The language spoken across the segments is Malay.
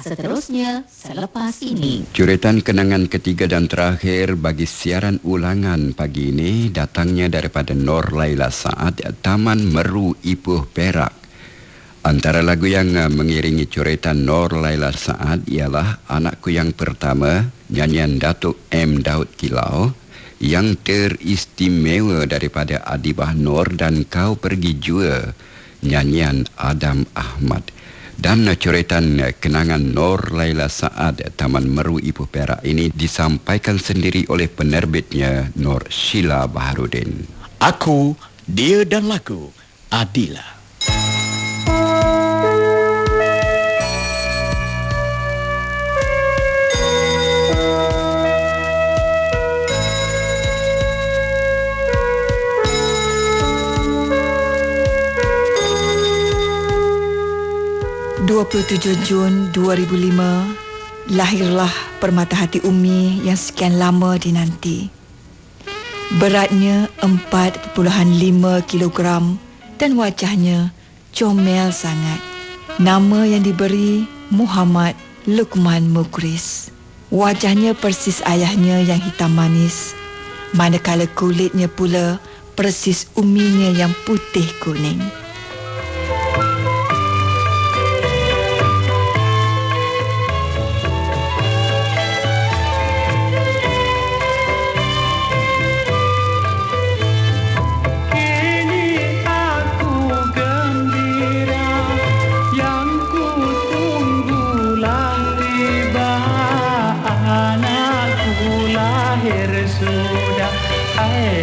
seterusnya selepas ini. Juretan kenangan ketiga dan terakhir bagi siaran ulangan pagi ini datangnya daripada Nur Laila Saad, Taman Meru Ipuh Perak. Antara lagu yang mengiringi coretan Nur Laila Saad ialah Anakku Yang Pertama, nyanyian Datuk M. Daud Kilau, yang teristimewa daripada Adibah Nur dan Kau Pergi Jua, nyanyian Adam Ahmad. Dan coretan kenangan Nur Laila Saad, Taman Meru Ipuh Perak ini disampaikan sendiri oleh penerbitnya Nur Sheila Baharudin. Aku, Dia dan Lagu, Adila. Jun 2005, lahirlah permata hati Umi yang sekian lama dinanti. Beratnya 4.5 kilogram dan wajahnya comel sangat. Nama yang diberi Muhammad Luqman Mukris. Wajahnya persis ayahnya yang hitam manis, manakala kulitnya pula persis uminya yang putih kuning.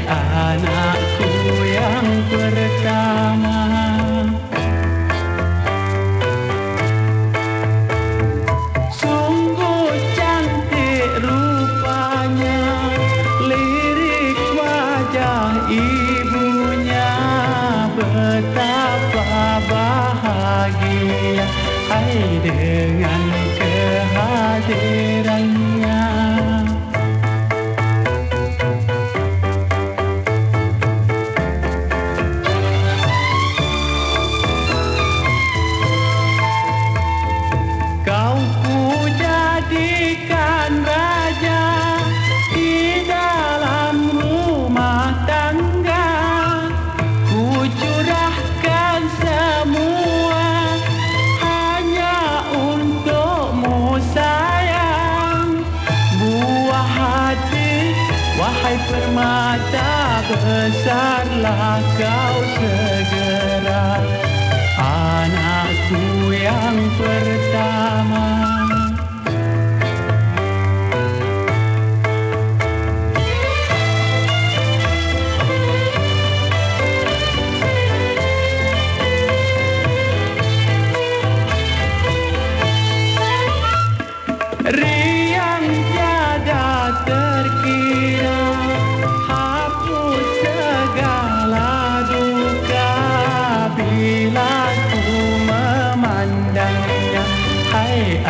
Anakku yang pertama, sungguh cantik rupanya, lirik wajah ibunya, betapa bahagia dengan kehadirannya. Permata besarlah kau segera, anakku yang pertama. Riang tiada terkira,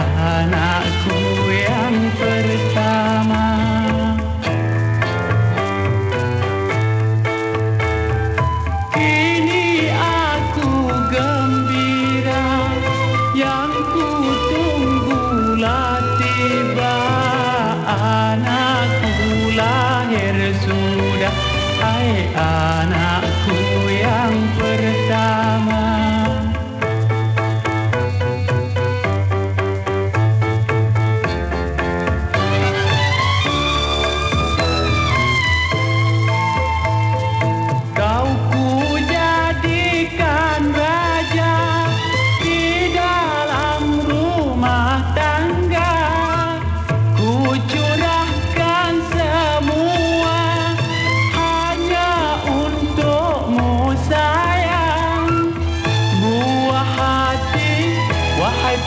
anakku yang pertama. Kini aku gembira, yang ku tunggulah tiba. Anakku lahir sudah, hai anakku yang pertama.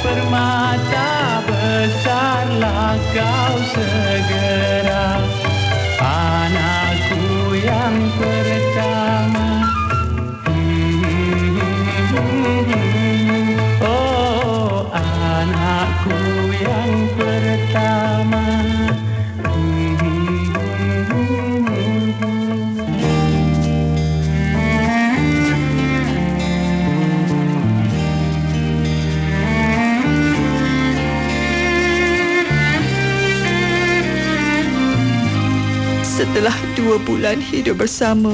Permata besarlah kau segera, anakku yang pertama. Oh, anakku yang pertama. Setelah 2 bulan hidup bersama,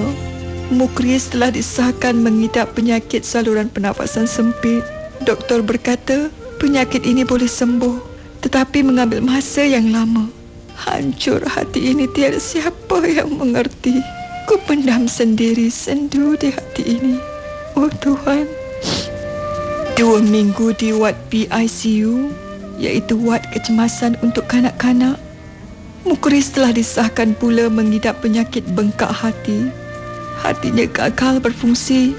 Mukhris telah disahkan mengidap penyakit saluran pernafasan sempit. Doktor berkata penyakit ini boleh sembuh, tetapi mengambil masa yang lama. Hancur hati ini, tiada siapa yang mengerti. Ku pendam sendiri sendu di hati ini. Oh Tuhan. 2 minggu di wad PICU, iaitu wad kecemasan untuk kanak-kanak. Mukhris telah disahkan pula mengidap penyakit bengkak hati. Hatinya gagal berfungsi,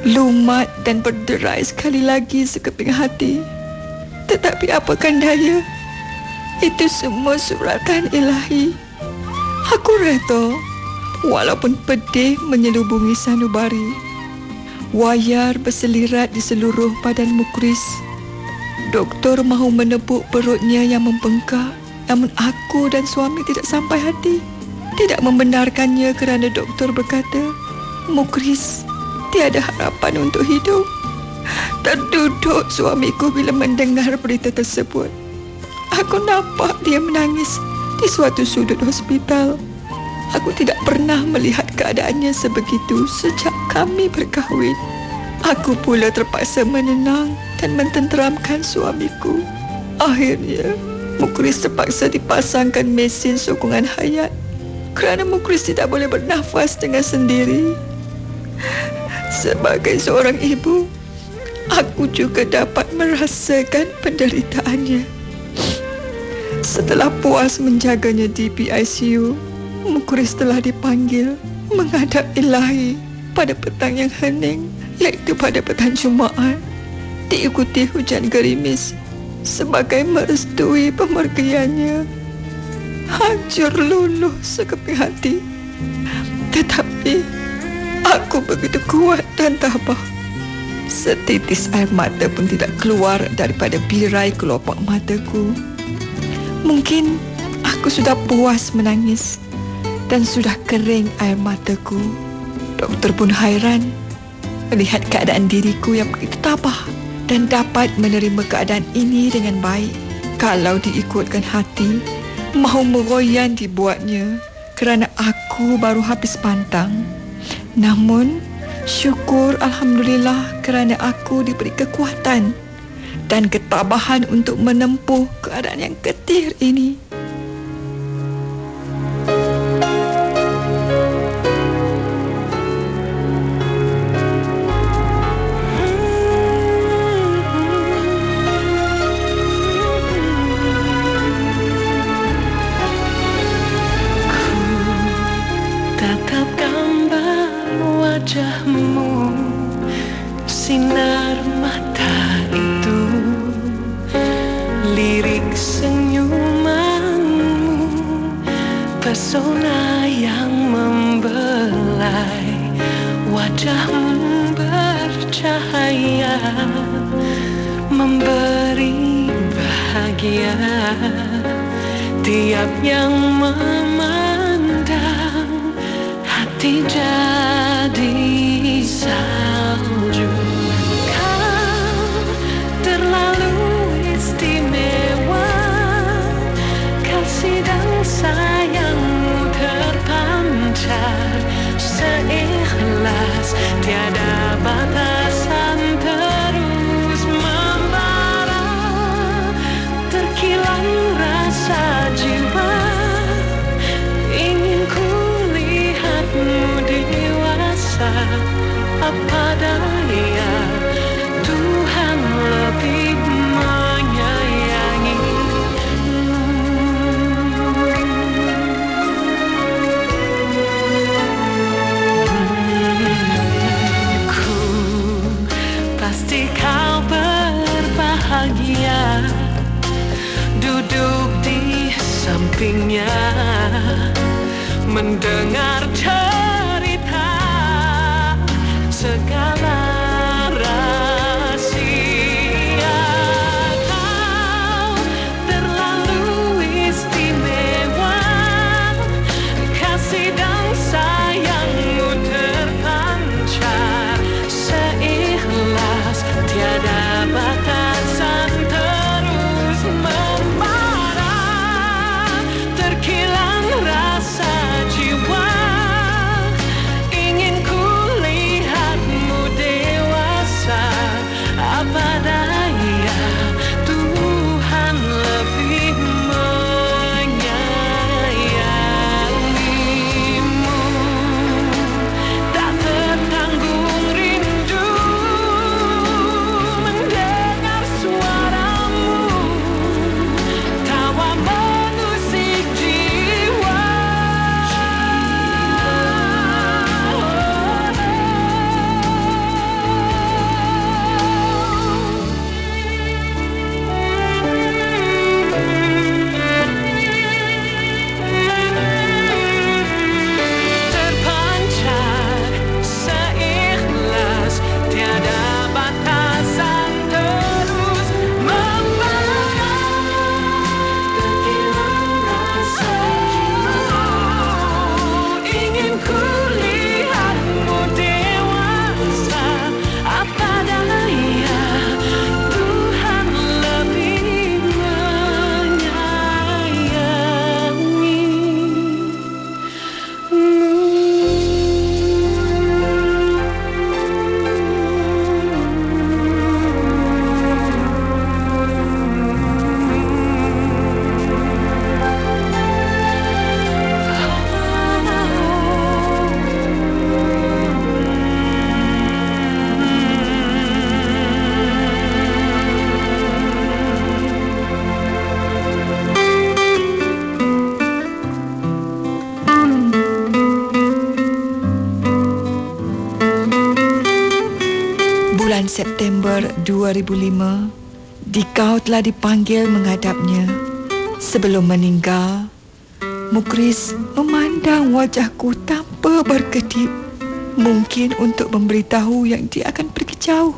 lumat dan berderai sekali lagi sekeping hati. Tetapi apakan daya, itu semua suratan ilahi. Aku reda, walaupun pedih menyelubungi sanubari. Wayar berselirat di seluruh badan Mukhris. Doktor mahu menepuk perutnya yang membengkak, namun aku dan suami tidak sampai hati. Tidak membenarkannya kerana doktor berkata, Mukhris tiada harapan untuk hidup. Terduduk suamiku bila mendengar berita tersebut. Aku nampak dia menangis di suatu sudut hospital. Aku tidak pernah melihat keadaannya sebegitu sejak kami berkahwin. Aku pula terpaksa menenang dan mententeramkan suamiku. Akhirnya, Mukhris terpaksa dipasangkan mesin sokongan hayat kerana Mukhris tidak boleh bernafas dengan sendiri. Sebagai seorang ibu, aku juga dapat merasakan penderitaannya. Setelah puas menjaganya di PICU, Mukhris telah dipanggil menghadap ilahi pada petang yang hening, iaitu pada petang Jumaat, diikuti hujan gerimis sebagai merestui pemergiannya. Hancur luluh sekeping hati, tetapi aku begitu kuat dan tabah. Setitis air mata pun tidak keluar daripada birai kelopak mataku. Mungkin aku sudah puas menangis dan sudah kering air mataku. Doktor pun hairan melihat keadaan diriku yang begitu tabah dan dapat menerima keadaan ini dengan baik. Kalau diikutkan hati, mahu meroyan dibuatnya kerana aku baru habis pantang. Namun, syukur Alhamdulillah kerana aku diberi kekuatan dan ketabahan untuk menempuh keadaan yang getir ini. Tatap gambar wajahmu, sinar mata itu, lirik senyumanmu, pesona yang membelai. Wajahmu bercahaya, memberi bahagia. Tiap yang memandang, hati jadi salju. Kau terlalu istimewa, kasih dan sayangmu terpancar seikhlas, tiada batasan, terus membara, terkilang rasa jiwa. Ingin ku lihatmu dewasa, apa daya Tuhan lebih menyayangimu. Ku pasti kau berbahagia duduk di sampingnya, mendengar cerita segala rahasia. Kau terlalu istimewa, kasih dan sayangmu terpancar seikhlas, tiada batasan, terus membara, terkilang rasa jiwa. September 2005, Dikau telah dipanggil menghadapnya. Sebelum meninggal, Mukris memandang wajahku tanpa berkedip. Mungkin untuk memberitahu yang dia akan pergi jauh,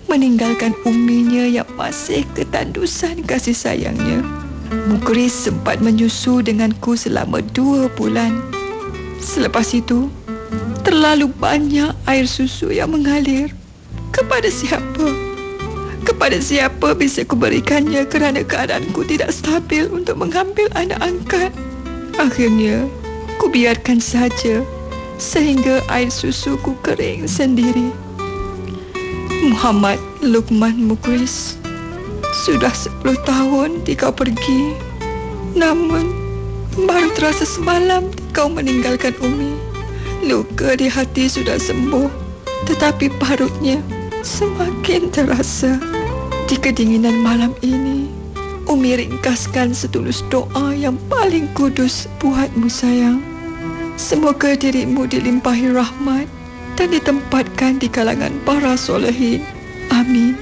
meninggalkan uminya yang masih ketandusan kasih sayangnya. Mukris sempat menyusu denganku selama 2 bulan. Selepas itu, terlalu banyak air susu yang mengalir. Kepada siapa? Kepada siapa bisa kuberikannya kerana keadaanku tidak stabil untuk mengambil anak angkat? Akhirnya, kubiarkan saja sehingga air susuku kering sendiri. Muhammad Lukman Mukris, sudah 10 tahun Dikau pergi. Namun, baru terasa semalam Dikau meninggalkan Umi. Luka di hati sudah sembuh, tetapi parutnya semakin terasa. Di kedinginan malam ini, Umi ringkaskan setulus doa yang paling kudus buatmu sayang. Semoga dirimu dilimpahi rahmat dan ditempatkan di kalangan para solehin. Amin.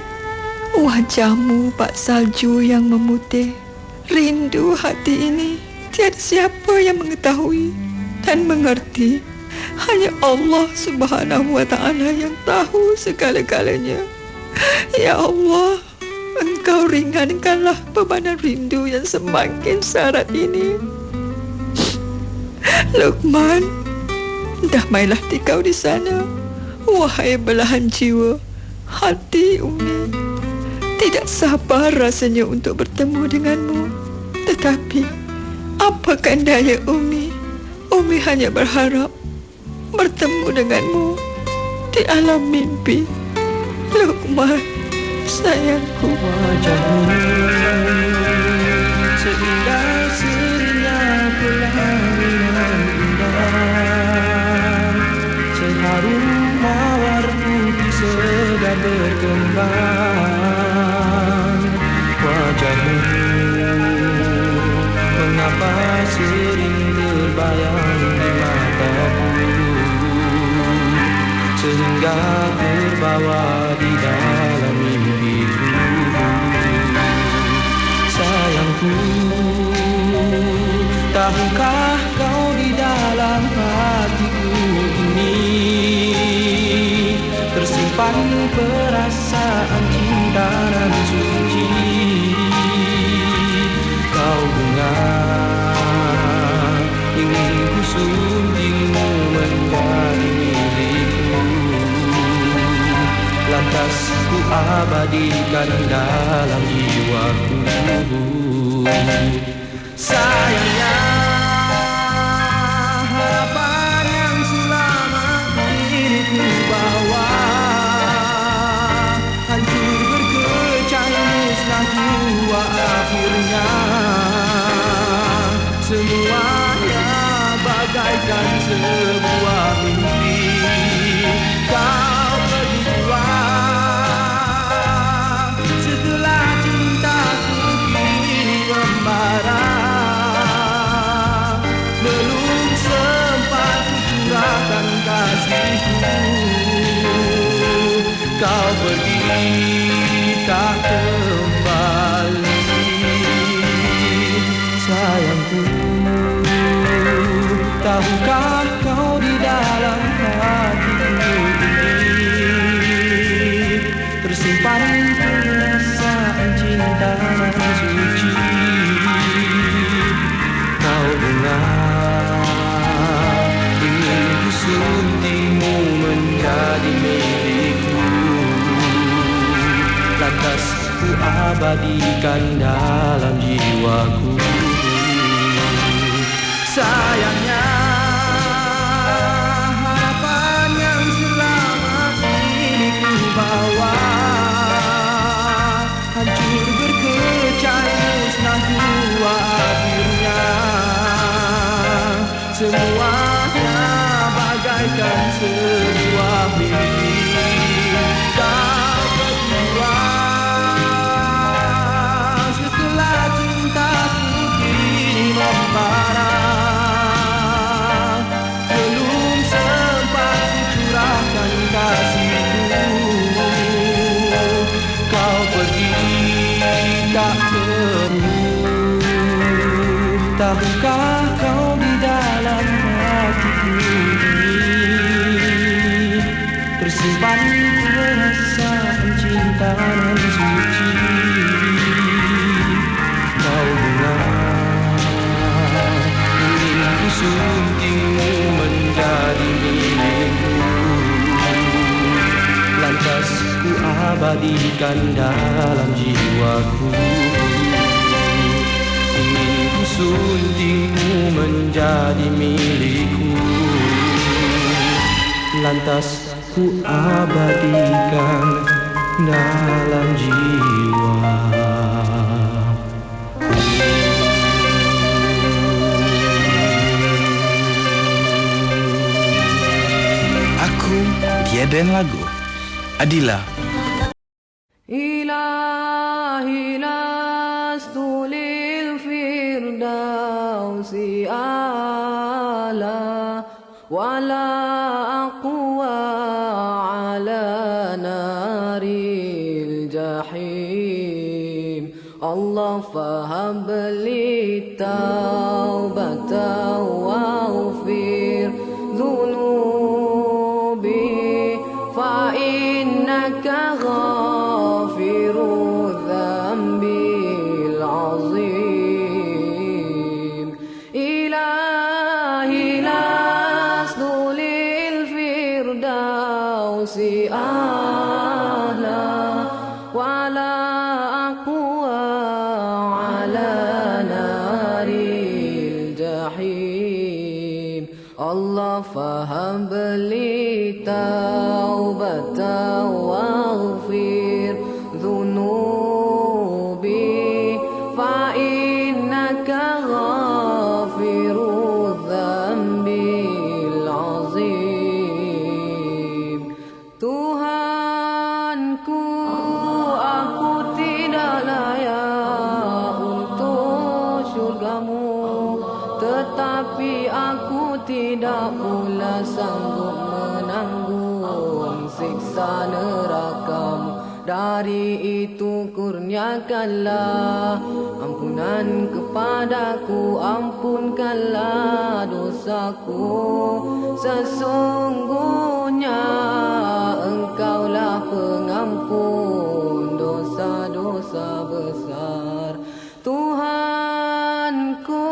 Wajahmu bak salju yang memutih. Rindu hati ini tiada siapa yang mengetahui dan mengerti. Hanya Allah Subhanahu wa Ta'ala yang tahu segala-galanya. Ya Allah, Engkau ringankanlah bebanan rindu yang semakin syarat ini. Lukman, damailah Dikau di sana. Wahai belahan jiwa, hati Umi tidak sabar rasanya untuk bertemu denganmu. Tetapi, apakan daya Umi? Umi hanya berharap bertemu denganmu di alam mimpi. Lukman, sayangku. Wajahmu seindah sirina pelangi nan indah, seharum mawar putih segar berkembang. Wajahmu mengapa sering terbayang di mataku, sehingga terbawa di dalam mimpiku. Sayangku, tahukah kau di dalam hatiku ini tersimpan perasaan cinta dan suci. Kau dengar, ingin ku suntingmu menjadi milikku, lantas ku abadikan dalam jiwaku. Sayangnya, harapan yang selama ini ku bawa hancur berkecai musnah jua akhirnya. Semuanya bagaikan sebuah mimpi. Kau pergi jua setelah cintaku kini membara. Belum sempat curahkan kasihku, kau pergi tak kembali. Sayangku, tahukah kau di dalam hatiku ini tersimpan perasaan cinta yang suci. Kau dengar, ingin ku suntingmu menjadi milikku, lantas ku abadikan dalam jiwaku. Sayangnya, harapan yang selama ini ku bawa hancur berkecai musnah jua akhirnya. Semuanya bagaikan sebuah mimpi. Kau berdua setelah cintaku Tahukah kau di dalam hatiku ini tersimpan perasaan cinta nan suci. Kau dengar, ingin ku suntingmu menjadi milikku, lantas ku abadikan dalam jiwaku. Ingin ku suntingmu menjadi milikku, lantas ku abadikan dalam jiwa. Aku, dia dan lagu. Adila. إلهي لست للفردوس أعلى ولا أقوى على نار الجحيم الله فهب لي التوبة واغفر ذنوبي فإنك غافر الذنب العظيم إلهي لست للفردوس أعلى ولا أقوى على نار الجحيم الله فهب لي توبة واغفر ذنوبي فإنك غافر الذنب العظيم Tuhanku, aku tidak layak untuk syurgamu, tetapi aku tidak pula sanggup menanggung siksa nerakamu. Dari itu kurniakanlah ampunan kepadaku, ampunkanlah dosaku. Sesungguhnya Engkaulah pengampun dosa-dosa besar. Tuhanku,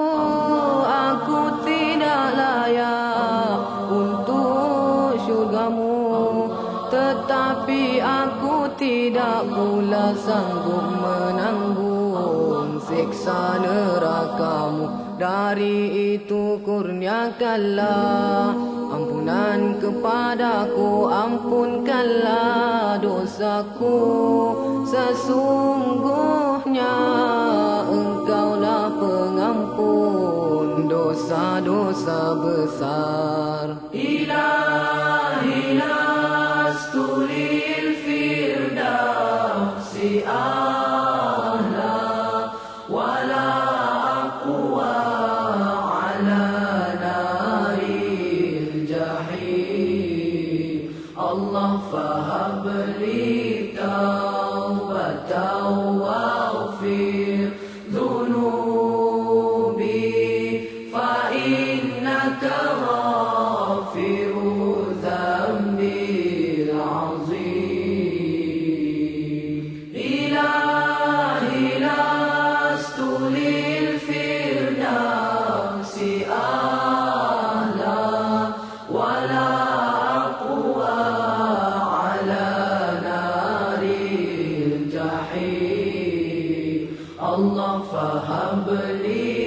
aku tidak layak untuk syurgamu, tetapi aku tidak pula sanggup menanggung siksa nerakamu. Dari itu kurniakanlah ampunan kepadaku, ampunkanlah dosaku. Sesungguhnya Engkaulah pengampun dosa-dosa besar. Ilahi lastu lil firdausi a'la wala aqwa ala naril jahim. Allah fahab li taubatan waghfir dhunubi fa innaka ghafiru dhanbil azim. Ilahi lastu lil firdausi a'la wala aqwa ala naril jahim. Allah fahab li